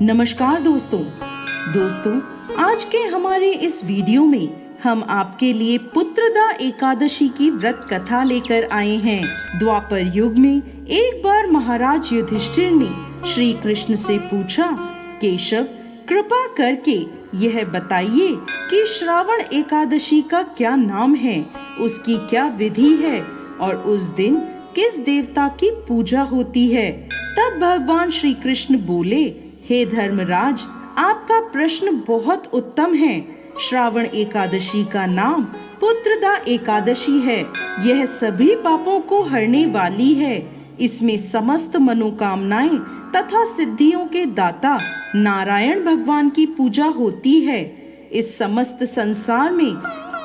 नमस्कार दोस्तों, आज के हमारे इस वीडियो में हम आपके लिए पुत्रदा एकादशी की व्रत कथा लेकर आए हैं। द्वापर युग में एक बार महाराज युधिष्ठिर ने श्री कृष्ण से पूछा, केशव कृपा करके यह बताइए कि श्रावण एकादशी का क्या नाम है, उसकी क्या विधि है और उस दिन किस देवता की पूजा होती है। तब भगवान श्री कृष्ण बोले, हे धर्मराज, आपका प्रश्न बहुत उत्तम है। श्रावण एकादशी का नाम पुत्रदा एकादशी है। यह सभी पापों को हरने वाली है। इसमें समस्त मनोकामनाएं तथा सिद्धियों के दाता नारायण भगवान की पूजा होती है। इस समस्त संसार में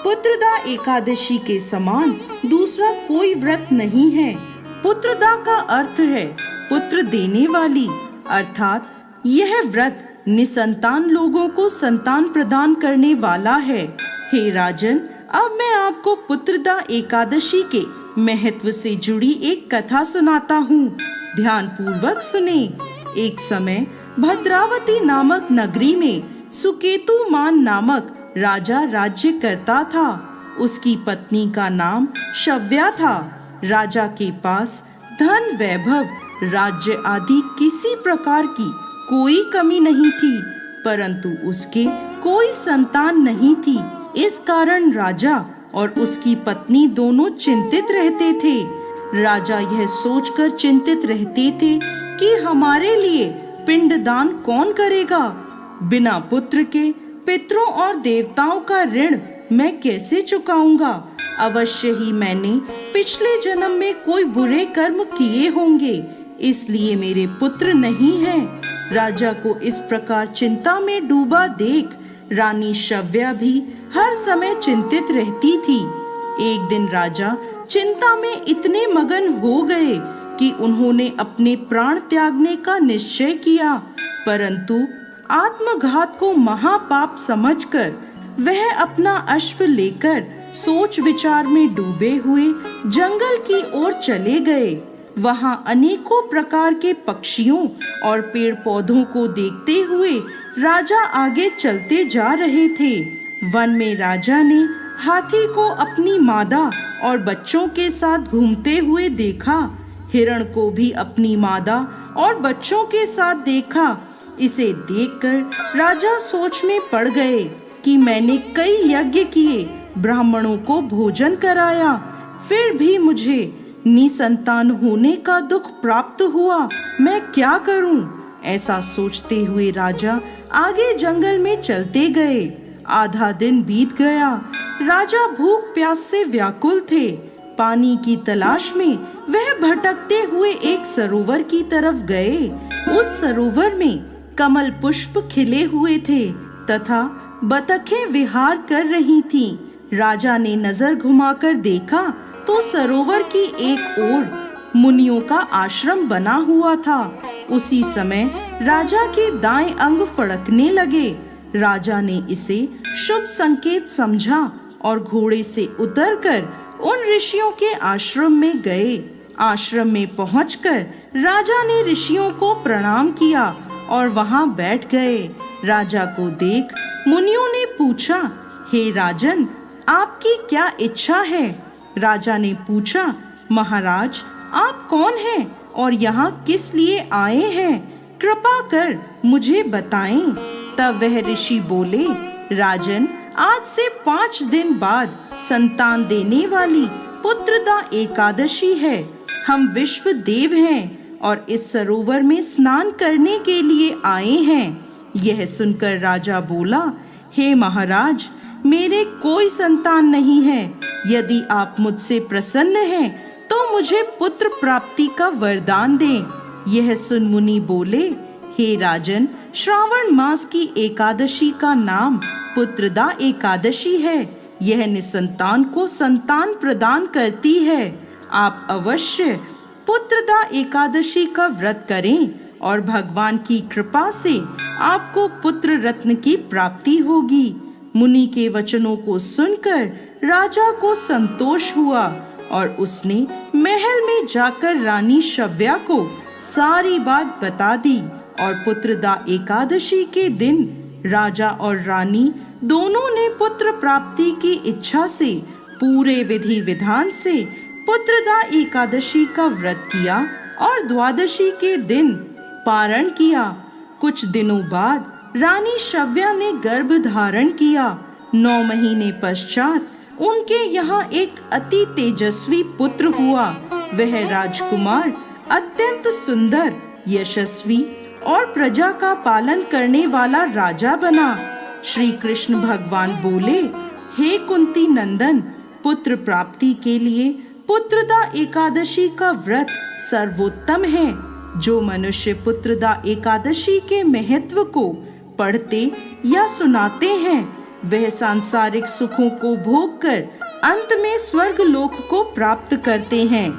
पुत्रदा एकादशी के समान दूसरा कोई व्रत नहीं है। पुत्रदा का अर्थ है पुत्र देने वाली, अर्थात यह व्रत निसंतान लोगों को संतान प्रदान करने वाला है। हे राजन, अब मैं आपको पुत्रदा एकादशी के महत्व से जुड़ी एक कथा सुनाता हूँ। ध्यान पूर्वक सुने। एक समय भद्रावती नामक नगरी में सुकेतुमान नामक राजा राज्य करता था। उसकी पत्नी का नाम शव्या था। राजा के पास धन, वैभव, राज्य आदि किसी प्रकार की कोई कमी नहीं थी, परंतु उसके कोई संतान नहीं थी। इस कारण राजा और उसकी पत्नी दोनों चिंतित रहते थे। राजा यह सोचकर चिंतित रहते थे कि हमारे लिए पिंडदान कौन करेगा। बिना पुत्र के पितरों और देवताओं का ऋण मैं कैसे चुकाऊंगा। अवश्य ही मैंने पिछले जन्म में कोई बुरे कर्म किए होंगे, इसलिए मेरे पुत्र नहीं हैं। राजा को इस प्रकार चिंता में डूबा देख रानी शव्या भी हर समय चिंतित रहती थी। एक दिन राजा चिंता में इतने मगन हो गए कि उन्होंने अपने प्राण त्यागने का निश्चय किया, परंतु आत्मघात को महापाप समझकर वह अपना अश्व लेकर सोच विचार में डूबे हुए जंगल की ओर चले गए। वहां अनेकों प्रकार के पक्षियों और पेड़ पौधों को देखते हुए राजा आगे चलते जा रहे थे। वन में राजा ने हाथी को अपनी मादा और बच्चों के साथ घूमते हुए देखा। हिरण को भी अपनी मादा और बच्चों के साथ देखा। इसे देखकर राजा सोच में पड़ गए कि मैंने कई यज्ञ किए, ब्राह्मणों को भोजन कराया, फिर भी मुझे निसंतान होने का दुख प्राप्त हुआ। मैं क्या करूं? ऐसा सोचते हुए राजा आगे जंगल में चलते गए। आधा दिन बीत गया। राजा भूख प्यास से व्याकुल थे। पानी की तलाश में वह भटकते हुए एक सरोवर की तरफ गए। उस सरोवर में कमल पुष्प खिले हुए थे तथा बतखें विहार कर रही थीं। राजा ने नजर घुमाकर देखा तो सरोवर की एक ओर मुनियों का आश्रम बना हुआ था। उसी समय राजा के दाएं अंग फड़कने लगे। राजा ने इसे शुभ संकेत समझा और घोड़े से उतरकर उन ऋषियों के आश्रम में गए। आश्रम में पहुंचकर राजा ने ऋषियों को प्रणाम किया और वहां बैठ गए। राजा को देख मुनियों ने पूछा, हे राजन, आपकी क्या इच्छा है? राजा ने पूछा, महाराज, आप कौन हैं और यहाँ किस लिए आए हैं? कृपा कर मुझे बताएं। तब वह ऋषि बोले, राजन, आज से 5 दिन बाद संतान देने वाली पुत्रदा एकादशी है। हम विश्व देव हैं और इस सरोवर में स्नान करने के लिए आए हैं। यह सुनकर राजा बोला, हे महाराज, मेरे कोई संतान नहीं है। यदि आप मुझसे प्रसन्न हैं तो मुझे पुत्र प्राप्ति का वरदान दें। यह सुन मुनि बोले, हे राजन, श्रावण मास की एकादशी का नाम पुत्रदा एकादशी है। यह निसंतान को संतान प्रदान करती है। आप अवश्य पुत्रदा एकादशी का व्रत करें और भगवान की कृपा से आपको पुत्र रत्न की प्राप्ति होगी। मुनि के वचनों को सुनकर राजा को संतोष हुआ और उसने महल में जाकर रानी शव्या को सारी बात बता दी और पुत्रदा एकादशी के दिन राजा और रानी दोनों ने पुत्र प्राप्ति की इच्छा से पूरे विधि विधान से पुत्रदा एकादशी का व्रत किया और द्वादशी के दिन पारण किया। कुछ दिनों बाद रानी शव्या ने गर्भ धारण किया। 9 महीने पश्चात उनके यहाँ एक अति तेजस्वी पुत्र हुआ। वह राजकुमार अत्यंत सुंदर, यशस्वी और प्रजा का पालन करने वाला राजा बना। श्री कृष्ण भगवान बोले, हे कुंती नंदन, पुत्र प्राप्ति के लिए पुत्रदा एकादशी का व्रत सर्वोत्तम है। जो मनुष्य पुत्रदा एकादशी के महत्व को पढ़ते या सुनाते हैं वह सांसारिक सुखों को भोग कर अंत में स्वर्ग लोक को प्राप्त करते हैं।